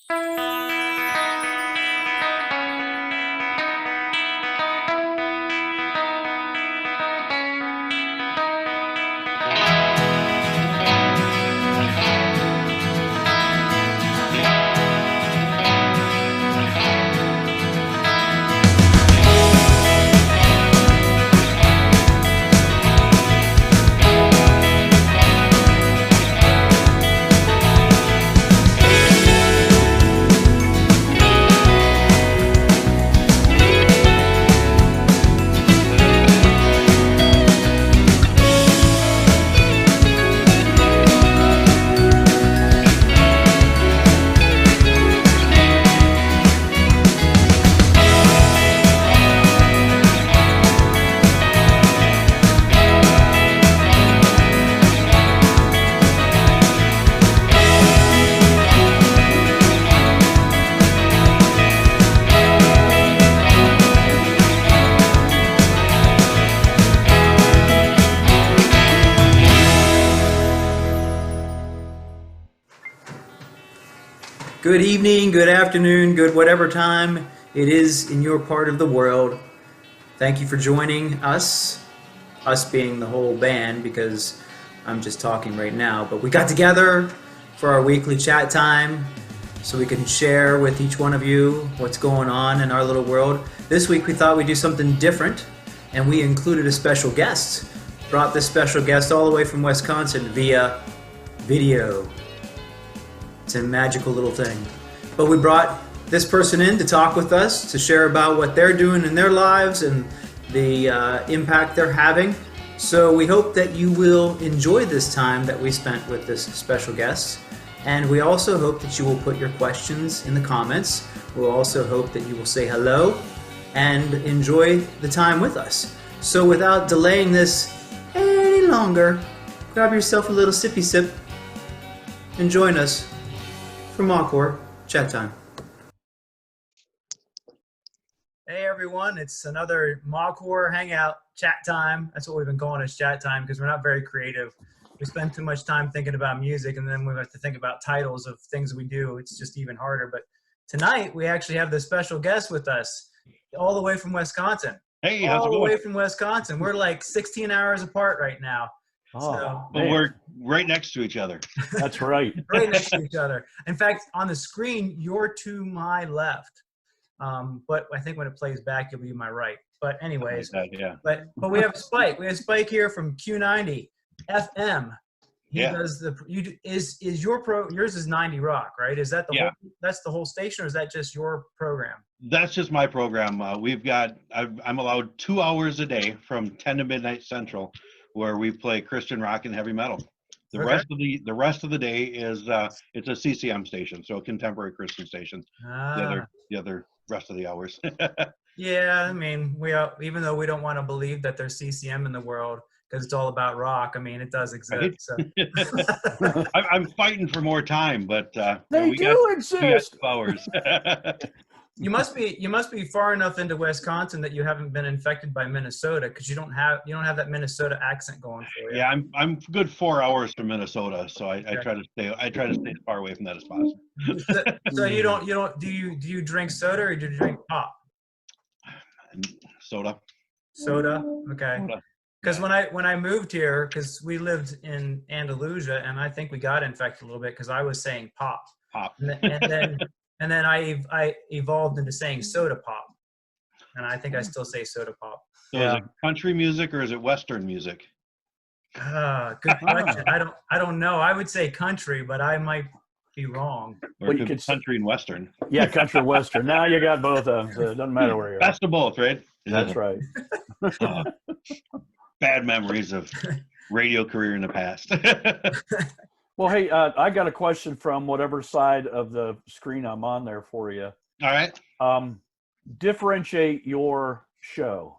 Good evening, good afternoon, good whatever time it is in your part of the world. Thank you for joining us being the whole band, because I'm just talking right now, but we got together for our weekly chat time so we can share with each one of you what's going on in our little world. This week we thought we'd do something different, and we included a special guest. Brought this special guest all the way from Wisconsin via video. It's a magical little thing. But we brought this person in to talk with us, to share about what they're doing in their lives and the impact they're having. So we hope that you will enjoy this time that we spent with this special guest. And we also hope that you will put your questions in the comments. We'll also hope that you will say hello and enjoy the time with us. So without delaying this any longer, grab yourself a little sippy sip and join us for Mawcore Chat Time. Hey everyone, it's another Mawcore Hangout Chat Time. That's what we've been calling it, Chat Time, because we're not very creative. We spend too much time thinking about music, and then we have to think about titles of things we do. It's just even harder. But tonight we actually have this special guest with us, all the way from Wisconsin. Hey, how's it going? All the way from Wisconsin. We're like 16 hours apart right now. Oh, but we're right next to each other. That's right. Right next to each other. In fact, on the screen, you're to my left. But I think when it plays back, you'll be to my right. But anyways, Yeah. But we have Spike. We have Spike here from Q90 FM. He does the. Yours is 90 Rock, right? Is that the whole? That's the whole station, or is that just your program? That's just my program. I'm allowed 2 hours a day from 10 to midnight Central, where we play Christian rock and heavy metal. The rest of the day is it's a CCM station, so a contemporary Christian station. The other rest of the hours. Yeah, I mean, even though we don't want to believe that there's CCM in the world because it's all about rock. I mean, it does exist. Right? So. I'm fighting for more time, but they do exist. 2 hours. You must be far enough into Wisconsin that you haven't been infected by Minnesota, because you don't have that Minnesota accent going for you. Yeah, I'm good 4 hours from Minnesota, so I try to stay as far away from that as possible. So do you drink soda, or do you drink pop? Soda. Soda, okay. Because when I moved here, because we lived in Andalusia, and I think we got infected a little bit because I was saying pop. And then I evolved into saying soda pop, and I think I still say soda pop. So is it country music or is it Western music? Good question. I don't know. I would say country, but I might be wrong. Or it could be country and Western. Yeah, country and Western. Now you got both of them, so it doesn't matter where you're Best of both, right? That's right. Bad memories of radio career in the past. Well, hey, I got a question from whatever side of the screen I'm on there for you. All right. Differentiate your show.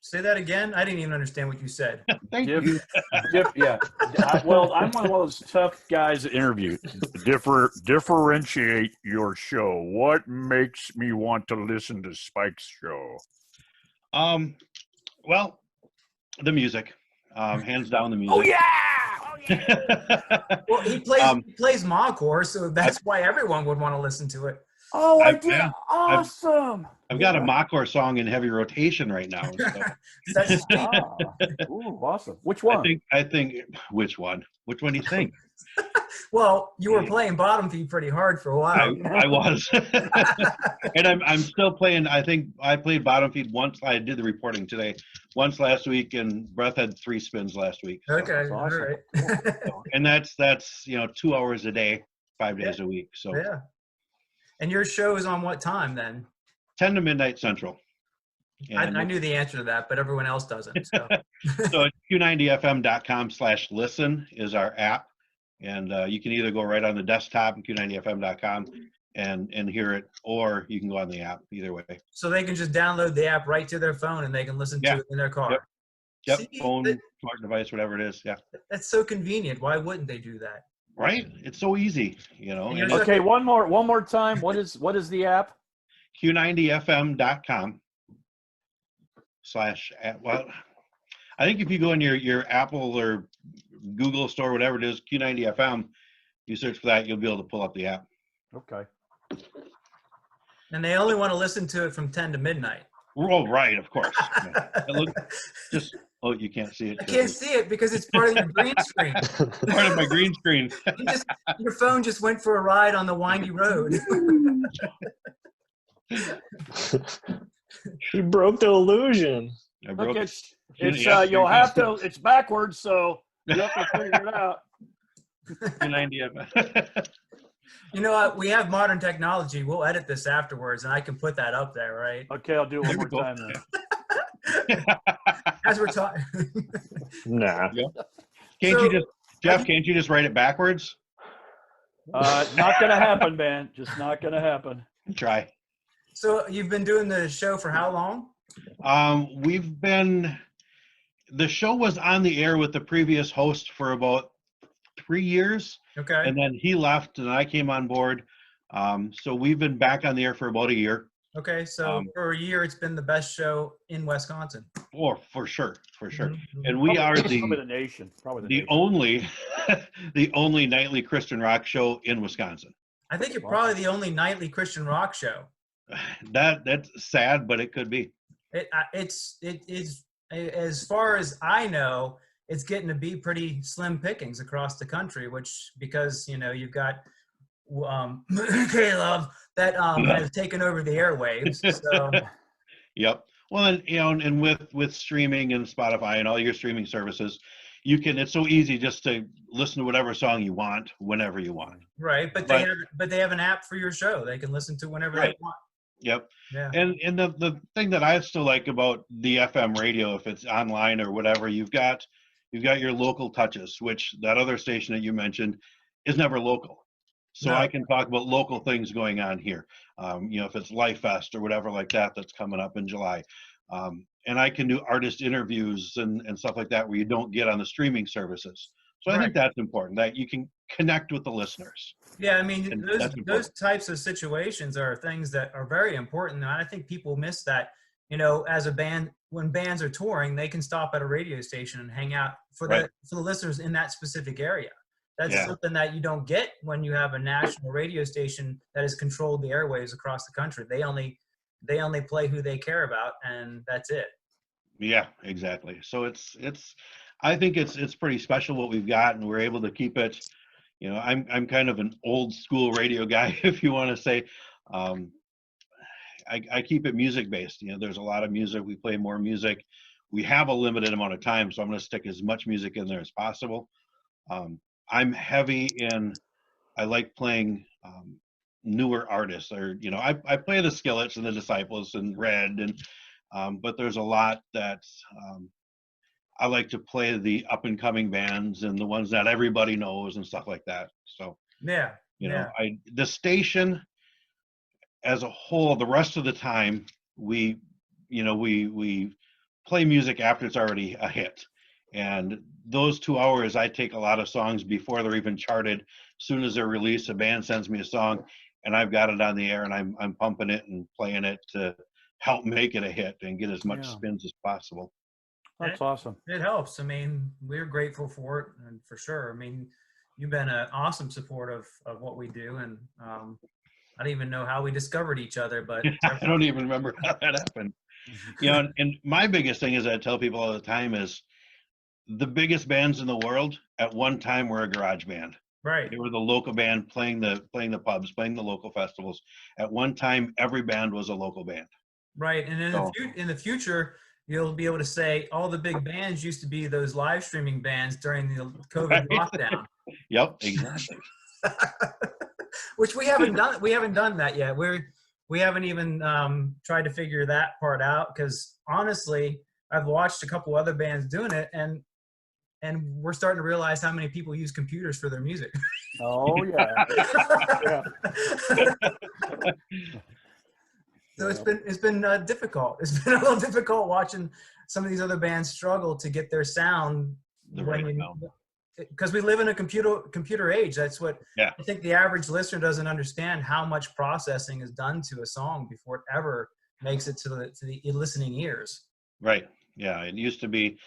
Say that again. I didn't even understand what you said. Thank you. Well, I'm one of those tough guys to interview. Differentiate your show. What makes me want to listen to Spike's show? Well, the music. Hands down, the music. Oh yeah! Well, he plays Mawcore, so that's why everyone would want to listen to it. Oh, I I've- did. yeah, Awesome. I've got a Mawcore song in heavy rotation right now. So. That's sweet. Ooh, awesome. Which one? I think which one? Which one do you think? Well, you were playing bottom feed pretty hard for a while. I was. And I'm still playing. I think I played bottom feed once. I did the reporting today. Once last week, and Breath had 3 spins last week. So. Okay, That's all awesome. right. And that's 2 hours a day, 5 days a week. So Yeah. And your show is on what time then? 10 to midnight central. I knew the answer to that, but everyone else doesn't. So, So q90fm.com/listen is our app, and you can either go right on the desktop at q90fm.com and hear it, or you can go on the app. Either way. so they can just download the app right to their phone and they can listen to it in their car. Yep. See, Phone, smart device, whatever it is. Yeah. that's so convenient. Why wouldn't they do that? Right. It's so easy. And you're And such- Okay, one more time. What is the app? q90fm.com/. Well, I think if you go in your Apple or Google store, whatever it is, Q90FM, you search for that, you'll be able to pull up the app. Okay. And they only want to listen to it from 10 to midnight. Oh, right, of course. Yeah. Look, you can't see it. I can't see it because it's part of your green screen. Part of my green screen. Your phone just went for a ride on the windy road. He broke the illusion. I broke Look, it. it's Yeah, you'll have to. It's backwards, so you have to figure it out. Q90FM. You know what? We have modern technology. We'll edit this afterwards, and I can put that up there, right? Okay, I'll do it one There we more go. time then. As we're talking. Nah. Can't you just, Jeff, can't you just write it backwards? Not gonna happen, man. Just not gonna happen. Try. So you've been doing the show for how long? The show was on the air with the previous host for about 3 years, Okay. and then he left and I came on board. So we've been back on the air for about a year. Okay. So for a year, it's been the best show in Wisconsin. Oh, for sure. Mhm. And we are Probably the the nation. Probably the the nation. only the only nightly Christian rock show in Wisconsin. I think you're probably the only nightly Christian rock show. That's sad, but it could be. It is, as far as I know, it's getting to be pretty slim pickings across the country, which because you've got K-Love that has taken over the airwaves. So Yep. Well, and with streaming and Spotify and all your streaming services, it's so easy just to listen to whatever song you want whenever you want. right, but they have an app for your show. They can listen to whenever they want. Yep. Yeah. And the thing that I still like about the FM radio, if it's online or whatever, you've got your local touches, which that other station that you mentioned is never local. So No. I can talk about local things going on here. If it's Life Fest or whatever like that that's coming up in July. And I can do artist interviews and stuff like that where you don't get on the streaming services. So I think that's important, that you can connect with the listeners. Yeah, I mean, And those that's important. types of situations are things that are very important, and I think people miss that. As a band, when bands are touring, they can stop at a radio station and hang out for the listeners in that specific area. That's something that you don't get when you have a national radio station that has controlled the airwaves across the country. They only play who they care about, and that's it. Yeah, exactly. So I think it's pretty special what we've got, and we're able to keep it. I'm kind of an old school radio guy, if you want to say. I keep it music based. There's a lot of music. We play more music. We have a limited amount of time, so I'm going to stick as much music in there as possible. I'm heavy in. I like playing newer artists, or I play the Skillets and the Disciples and Red, and but there's a lot that I like to play the up and coming bands and the ones that everybody knows and stuff like that. So the station as a whole, the rest of the time we play music after it's already a hit. And those 2 hours, I take a lot of songs before they're even charted. As soon as they're released, a band sends me a song, and I've got it on the air, and I'm pumping it and playing it to help make it a hit and get as much spins as possible. That's awesome. It helps. I mean, we're grateful for it, and for sure. I mean, you've been an awesome support of what we do, and I don't even know how we discovered each other, but I don't even remember how that happened. You know, and my biggest thing is I tell people all the time is the biggest bands in the world at one time were a garage band. right, They were the local band playing the pubs, playing the local festivals. At one time, every band was a local band. right. And So, in the future, you'll be able to say all the big bands used to be those live streaming bands during the COVID right? lockdown. Yep, exactly. Which we haven't done. We haven't done that yet. We haven't even tried to figure that part out, because honestly, I've watched a couple other bands doing it, and we're starting to realize how many people use computers for their music. Oh yeah. Yeah. So it's been difficult. It's been a little difficult watching some of these other bands struggle to get their sound The right sound. because we live in a computer age. That's what Yeah. I think the average listener doesn't understand, how much processing is done to a song before it ever makes it to the listening ears. Right. Yeah. It used to be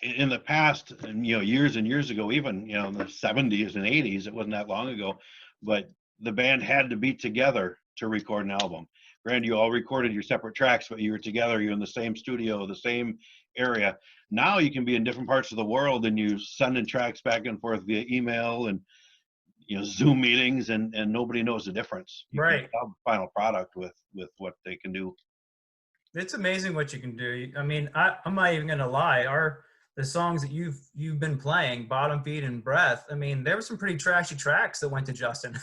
in the past, and years and years ago, even in the 70s and 80s, it wasn't that long ago, but the band had to be together to record an album. Granted, you all recorded your separate tracks, but you were together, you're in the same studio, the same area. Now you can be in different parts of the world and you sending tracks back and forth via email and Zoom meetings, and nobody knows the difference. You Right. can't tell the final product with what they can do. It's amazing what you can do. I mean, I'm not even gonna lie. The songs that you've been playing, Bottom Feed and Breath. I mean, there were some pretty trashy tracks that went to Justin.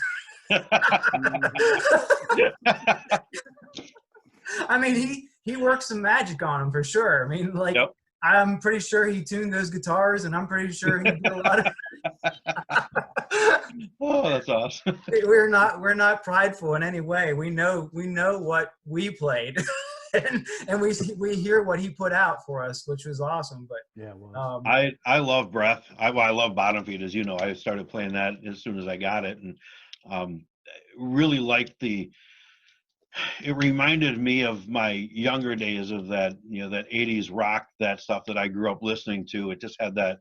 I mean, he worked some magic on them for sure. I mean, like, Yep. I'm pretty sure he tuned those guitars, and I'm pretty sure he did a lot of. Oh, that's awesome. We're not prideful in any way. We know what we played, and we hear what he put out for us, which was awesome. But Yeah. Well. I love Breath. I love Bottom Feed, as you know. I started playing that as soon as I got it, and really liked it reminded me of my younger days of that, that 80s rock, that stuff that I grew up listening to. It just had that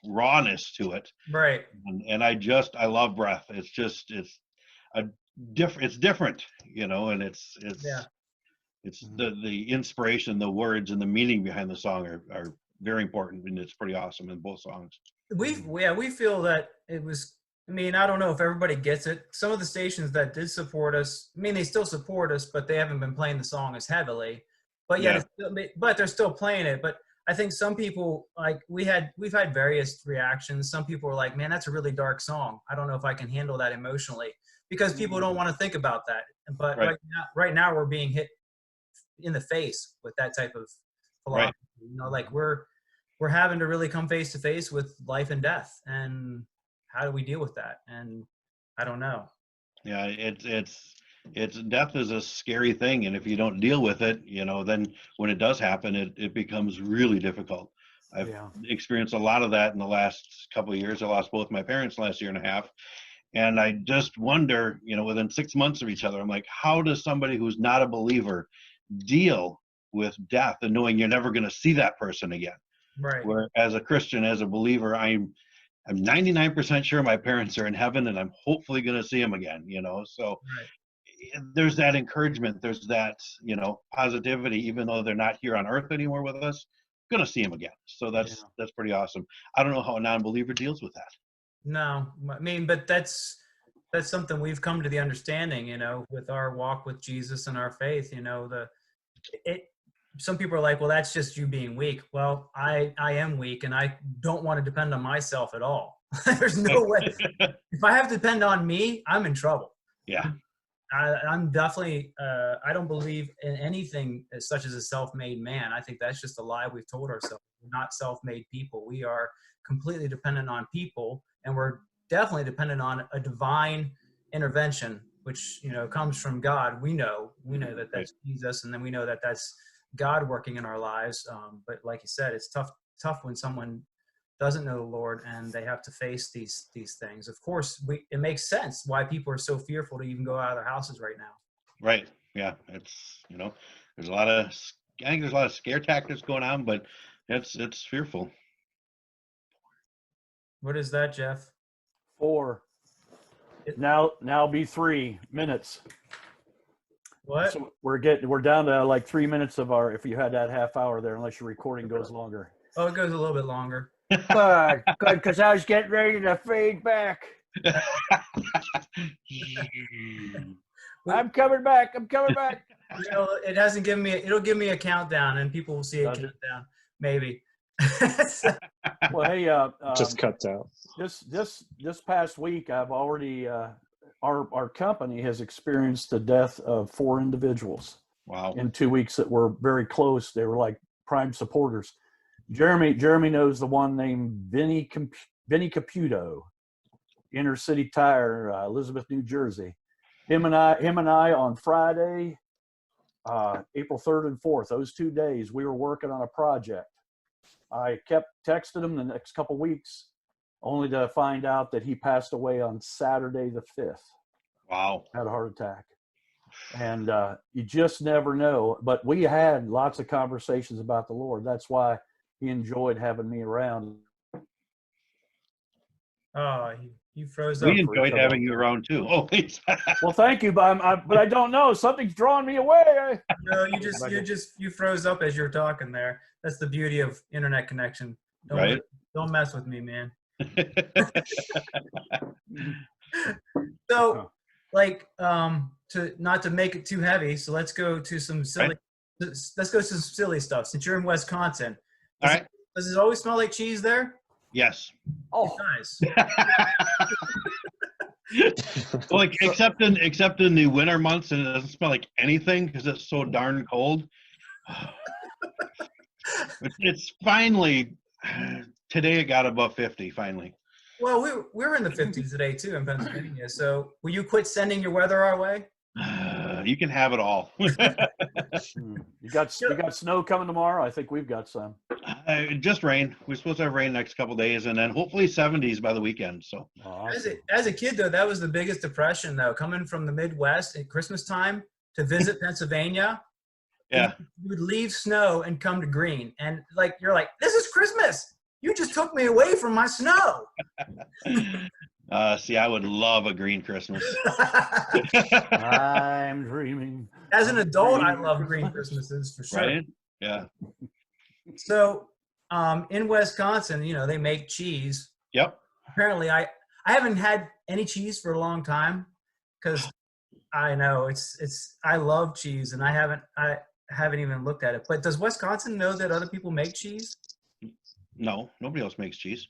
rawness to it. right. And I love Breath. It's different, and it's Yeah. it's the inspiration, the words, and the meaning behind the song are very important, and it's pretty awesome in both songs. We feel that it was. I mean, I don't know if everybody gets it. Some of the stations that did support us, I mean, they still support us, but they haven't been playing the song as heavily. But Yeah. but they're still playing it. But I think some people, like, we've had various reactions. Some people were like, "Man, that's a really dark song. I don't know if I can handle that emotionally," because people don't want to think about that. But Right. right now we're being hit in the face with that type of philosophy. Right. Like we're having to really come face to face with life and death, and how do we deal with that? And I don't know. Yeah, it's death is a scary thing, and if you don't deal with it, then when it does happen, it becomes really difficult. I've Yeah. experienced a lot of that in the last couple of years. I lost both my parents last year and a half, and I just wonder, within 6 months of each other, I'm like, how does somebody who's not a believer deal with death and knowing you're never going to see that person again? Right. Where as a Christian, as a believer, I'm 99% sure my parents are in heaven, and I'm hopefully going to see them again. So Right. there's that encouragement, there's that positivity, even though they're not here on earth anymore with us, going to see them again. So that's pretty awesome. I don't know how a non-believer deals with that. No, I mean, but that's something we've come to the understanding, with our walk with Jesus and our faith. Some people are like, well, that's just you being weak. Well, I am weak, and I don't want to depend on myself at all. There's no way. If I have to depend on me, I'm in trouble. Yeah. I'm definitely, I don't believe in anything such as a self-made man. I think that's just a lie we've told ourselves. We're not self-made people. We are completely dependent on people, and we're definitely dependent on a divine intervention, which, comes from God. We know that that's Jesus, and then we know that that's God working in our lives. But like you said, it's tough when someone doesn't know the Lord and they have to face these things. Of course, it makes sense why people are so fearful to even go out of their houses right now. Right. Yeah. It's, there's a lot of I think there's a lot of scare tactics going on, but it's fearful. What is that, Jeff? 4. Now be 3 minutes. What? So we're down to like 3 minutes of our, if you had that half hour there, unless your recording goes longer. Oh, it goes a little bit longer. Good, because I was getting ready to fade back. I'm coming back. You know, it hasn't given me. It'll give me a countdown, and people will see a Does it? countdown. Maybe. Well, hey, Just cuts out. this past week, I've already our company has experienced the death of 4 individuals Wow. in 2 weeks that were very close. They were like prime supporters. Jeremy knows the one named Vinny Caputo, Inner City Tire, Elizabeth, New Jersey. Him and I on Friday, April 3rd and 4th, those 2 days, we were working on a project. I kept texting him the next couple weeks, only to find out that he passed away on Saturday the 5th. Wow. Had a heart attack. And you just never know. But we had lots of conversations about the Lord. That's why he enjoyed having me around. Oh, you froze up. We enjoyed having you around too. Oh, please. Well, thank you, but I don't know. Something's drawing me away. No, you froze up as you were talking there. That's the beauty of internet connection. Right. Don't mess with me, man. So, like, to not to make it too heavy, so let's go to some silly. Right. Let's go to some silly stuff. Since you're in Wisconsin, All right. does it always smell like cheese there? Yes. Oh, Nice. Well, except in the winter months, and it doesn't smell like anything because it's so darn cold. It's finally today. It got above 50 finally. Well, we were in the 50s today too in Pennsylvania. So, will you quit sending your weather our way? You can have it all. you got snow coming tomorrow. I think we've got some. Just rain. We're supposed to have rain next couple days, and then hopefully 70s by the weekend. So, Awesome. As a kid, though, that was the biggest depression, though, coming from the Midwest at Christmas time to visit Pennsylvania. yeah. You would leave snow and come to green, and like you're like, this is Christmas. You just took me away from my snow. See, I would love a green Christmas. I'm dreaming. As an adult, I love green Christmases for sure. Right? Yeah. So, in Wisconsin, they make cheese. Yep. Apparently, I haven't had any cheese for a long time because I know I love cheese and I haven't even looked at it. But does Wisconsin know that other people make cheese? No, nobody else makes cheese.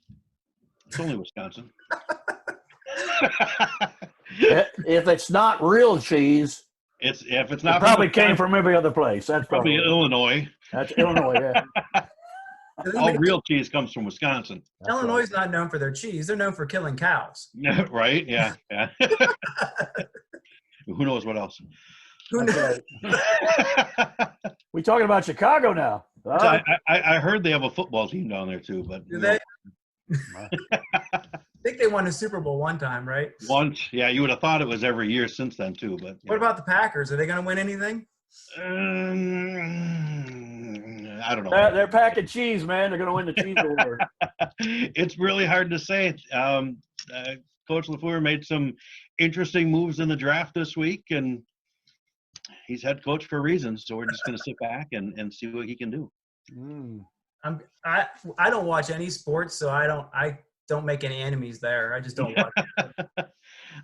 It's only Wisconsin. If it's not real cheese, If it's it not probably came from every other place. That's probably Illinois. That's Illinois. Yeah. All real cheese comes from Wisconsin. Illinois is not known for their cheese. They're known for killing cows. Right? Yeah. Yeah. Who knows what else? Who knows? We talking about Chicago now. So I heard they have a football team down there too, but Do they? I think they won a Super Bowl one time, right? once, yeah, you would have thought it was every year since then too. But What about the Packers? Are they going to win anything? I don't know. They're packing cheese, man. They're going to win the cheese award. It's really hard to say. Coach LaFleur made some interesting moves in the draft this week, and he's head coach for a reason. So we're just going to sit back and see what he can do. I don't watch any sports, so I don't make any enemies there. I just don't watch it.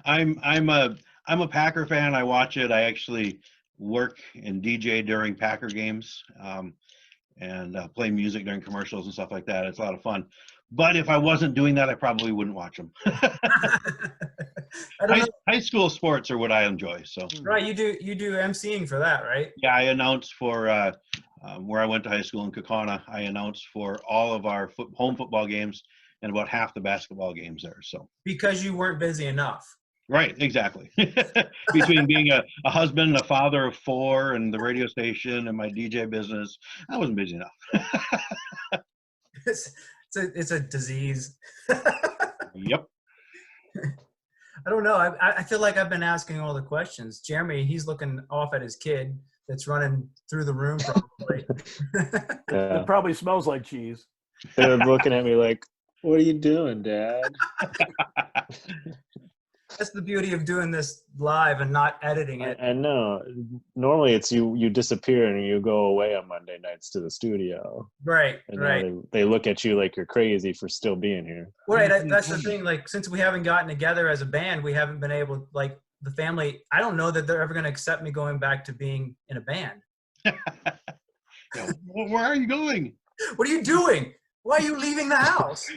I'm a Packer fan. I watch it. I actually work and DJ during Packer games, and play music during commercials and stuff like that. It's a lot of fun. But if I wasn't doing that, I probably wouldn't watch them. High school sports are what I enjoy. So right, you do emceeing for that, right? yeah, I announced for where I went to high school in Kaukauna. I announced for all of our home football games and about half the basketball games there. So Because you weren't busy enough. right, exactly. Between being a husband, a father of 4, and the radio station and my DJ business, I wasn't busy enough. It's a disease. Yep. I don't know. I feel like I've been asking all the questions. Jeremy, he's looking off at his kid. that's running through the room probably. Yeah. It probably smells like cheese. They're looking at me like, "What are you doing, Dad?" That's the beauty of doing this live and not editing it. I know. Normally, it's you disappear and you go away on Monday nights to the studio, Right, and right. now they look at you like you're crazy for still being here. Right, that's the thing. Like, since we haven't gotten together as a band, we haven't been able, like, the family, I don't know that they're ever going to accept me going back to being in a band. Yeah, where are you going? What are you doing? Why are you leaving the house?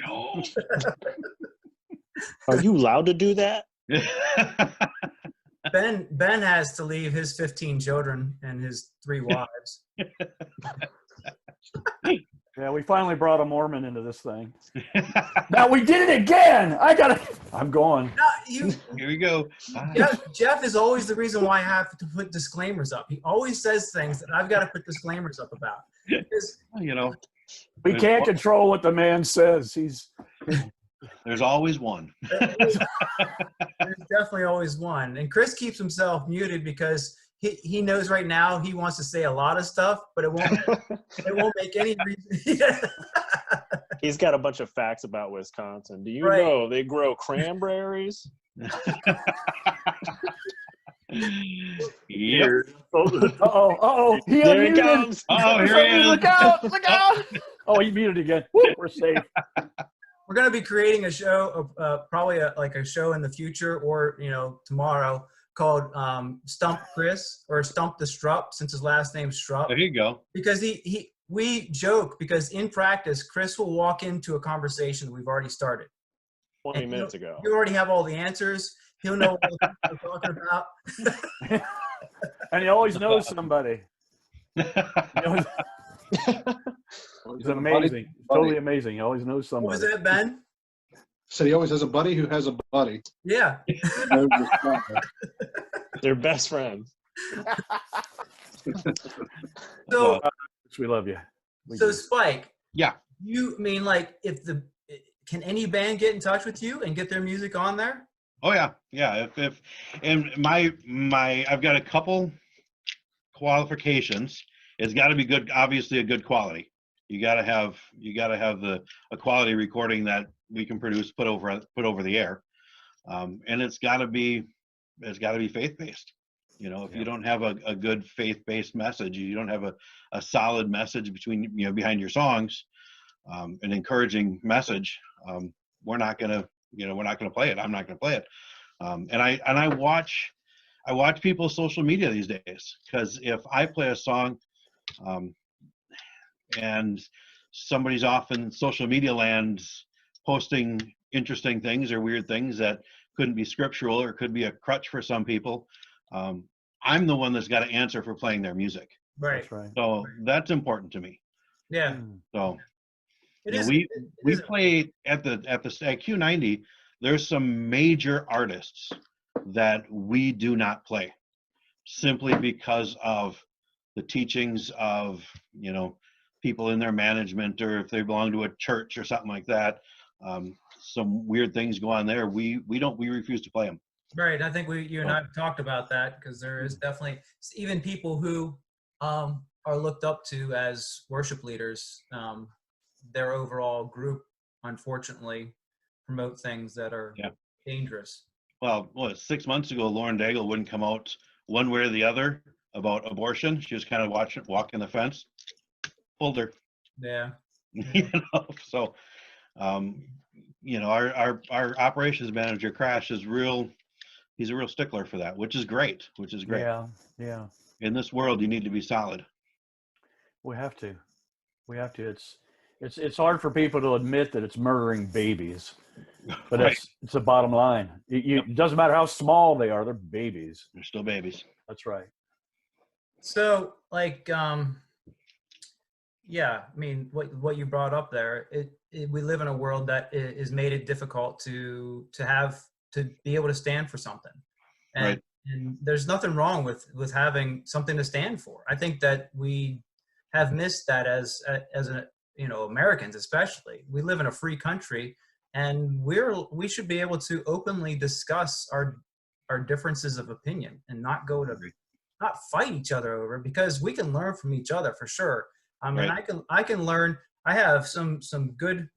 Are you allowed to do that? Ben has to leave his 15 children and his 3 wives. Yeah, we finally brought a Mormon into this thing. Now we did it again. I'm going. No, Here we go. Jeff is always the reason why I have to put disclaimers up. He always says things that I've got to put disclaimers up about. Because, You know, We can't control what the man says. there's always one. there's definitely always one. And Chris keeps himself muted because he knows right now he wants to say a lot of stuff, but it won't make any reason. He's got a bunch of facts about Wisconsin. Do you Right. know they grow cranberries? Yep. Uh-oh. He There he unmuted. comes. Oh, here he is. Look out. Look out. Oh, he muted again. Woo, we're safe. We're going to be creating a show, probably like a show in the future or, tomorrow called Stump Chris or Stump the Strupp, since his last name's Strupp. There you go. Because we joke because in practice, Chris will walk into a conversation that we've already started. 20 And minutes ago. You already have all the answers. He'll know what we're talking about. And he always knows somebody. He's amazing. Totally amazing. He always knows What was somebody. that, Ben? So he always has a buddy who has a buddy. Yeah. They're best friends. So, We love you. We so do. Spike, Yeah. can any band get in touch with you and get their music on there? Oh yeah. If and I've got a couple qualifications. It's got to be good. Obviously, a good quality. You got to have a quality recording that we can produce, put over the air, and it's got to be faith based. If you don't have a good faith based message, you don't have a solid message behind your songs, an encouraging message. We're not gonna play it. I'm not gonna play it. And I watch people's social media these days, because if I play a song and somebody's off in social media land posting interesting things or weird things that couldn't be scriptural or could be a crutch for some people, I'm the one that's got to answer for playing their music. Right. That's right. So that's important to me. Yeah. So It you know, is. we play at Q90. There's some major artists that we do not play simply because of the teachings of people in their management, or if they belong to a church or something like that. Some weird things go on there. We refuse to play them. Right. I think you and I have talked about that, because there is definitely even people who are looked up to as worship leaders. Their overall group, unfortunately, promote things that are dangerous. Well, 6 months ago, Lauren Daigle wouldn't come out one way or the other about abortion. She was kind of walking the fence. Pulled her. Yeah. So, our operations manager, Crash, is real. He's a real stickler for that, which is great. Yeah. In this world, you need to be solid. We have to. It's hard for people to admit that it's murdering babies, but Right. it's the bottom line. It doesn't matter how small they are; they're babies. They're still babies. That's right. So, what you brought up there, we live in a world that is made it difficult to be able to stand for something. And, Right. and there's nothing wrong with having something to stand for. I think that we have missed that as Americans, especially. We live in a free country, and we should be able to openly discuss our differences of opinion and not go to not fight each other over, because we can learn from each other for sure. I mean, Right. I can learn. I have some good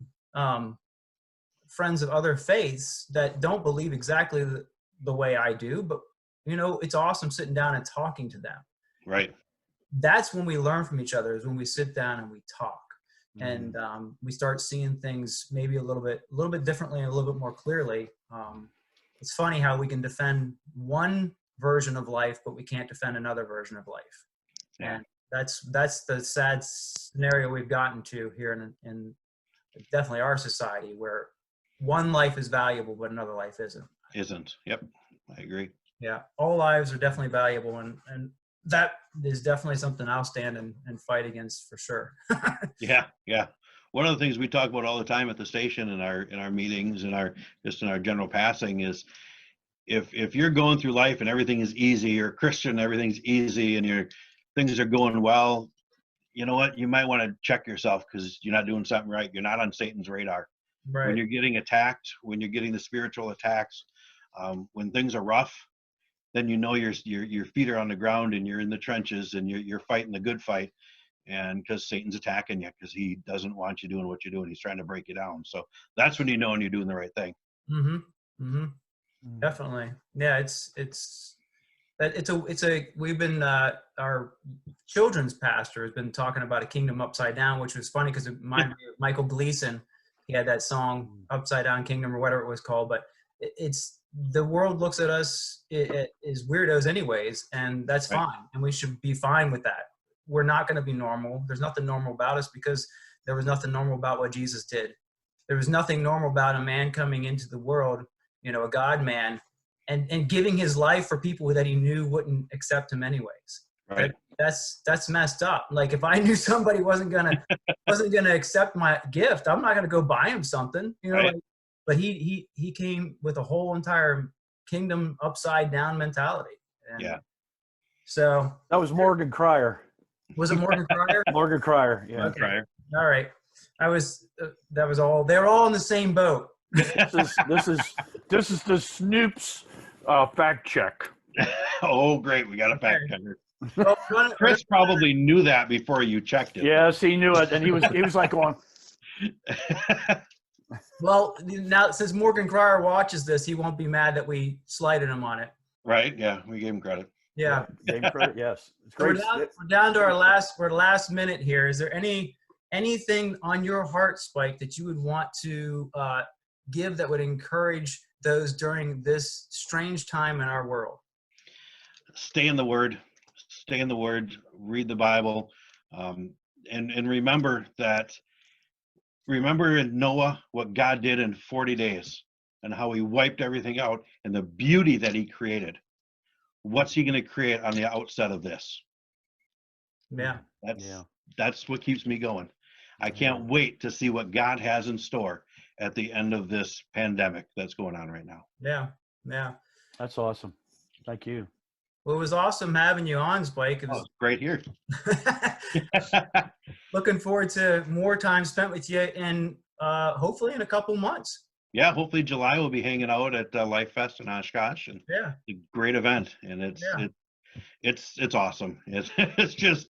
friends of other faiths that don't believe exactly the way I do, but it's awesome sitting down and talking to them. Right. That's when we learn from each other, is when we sit down and we talk. Mhm. And we start seeing things maybe a little bit differently and a little bit more clearly. It's funny how we can defend one version of life, but we can't defend another version of life. Yeah. And that's the sad scenario we've gotten to here in definitely our society, where one life is valuable, but another life isn't. Yep. I agree. Yeah, all lives are definitely valuable, and that is definitely something I'll stand and fight against for sure. Yeah. Yeah. One of the things we talk about all the time at the station in our meetings and in our general passing is, if you're going through life and everything is easy, you're a Christian, everything's easy, and things are going well, you know what? You might want to check yourself, because you're not doing something right. You're not on Satan's radar. When Right. you're getting attacked, when you're getting the spiritual attacks, when things are rough, then your feet are on the ground and you're in the trenches and you're fighting the good fight. And because Satan's attacking you, because he doesn't want you doing what you're doing, he's trying to break you down. So that's when you know when you're doing the right thing. Mm-hmm. Mm-hmm. Mhm. Definitely. Yeah. We've been our children's pastor has been talking about a kingdom upside down, which was funny because it reminded me of Michael Gleason. He had that song Upside Down Kingdom, or whatever it was called. But it's the world looks at us as weirdos anyways, and that's Right. fine, and we should be fine with that. We're not going to be normal. There's nothing normal about us, because there was nothing normal about what Jesus did. There was nothing normal about a man coming into the world, a God man, and giving his life for people that he knew wouldn't accept him anyways. Right. That's messed up. Like, if I knew somebody wasn't gonna accept my gift, I'm not gonna go buy him something, Right. but he came with a whole entire kingdom upside down mentality. And Yeah. so, That was Morgan Cryer. was it Morgan Cryer? Morgan Cryer. Yeah. Okay. Right. All right. That was all. They were all in the same boat. This is The Snoop's fact check. Oh, great. We got a fact checker. Well, Chris probably knew that before you checked it. yes, he knew it, and he was like going, well, now since Morgan Cryer watches this, he won't be mad that we slighted him on it. Right. Yeah. We gave him credit. Yeah. game credit. Yes, it's So great. we're down to our last minute here. Is there anything on your heart, Spike, that you would want to give that would encourage those during this strange time in our world? Stay in the Word. Stay in the Word. Read the Bible, and remember in Noah what God did in 40 days and how He wiped everything out and the beauty that He created. What's He going to create on the outset of this? Yeah. That's what keeps me going. I can't wait to see what God has in store at the end of this pandemic that's going on right now. Yeah. Yeah. That's awesome. Thank you. Well, it was awesome having you on, Spike. It Oh, was it's great here. looking forward to more time spent with you, and hopefully in a couple months. Yeah, hopefully July we'll be hanging out at Life Fest in Oshkosh, and Yeah. it's a great event, and it's awesome. It's just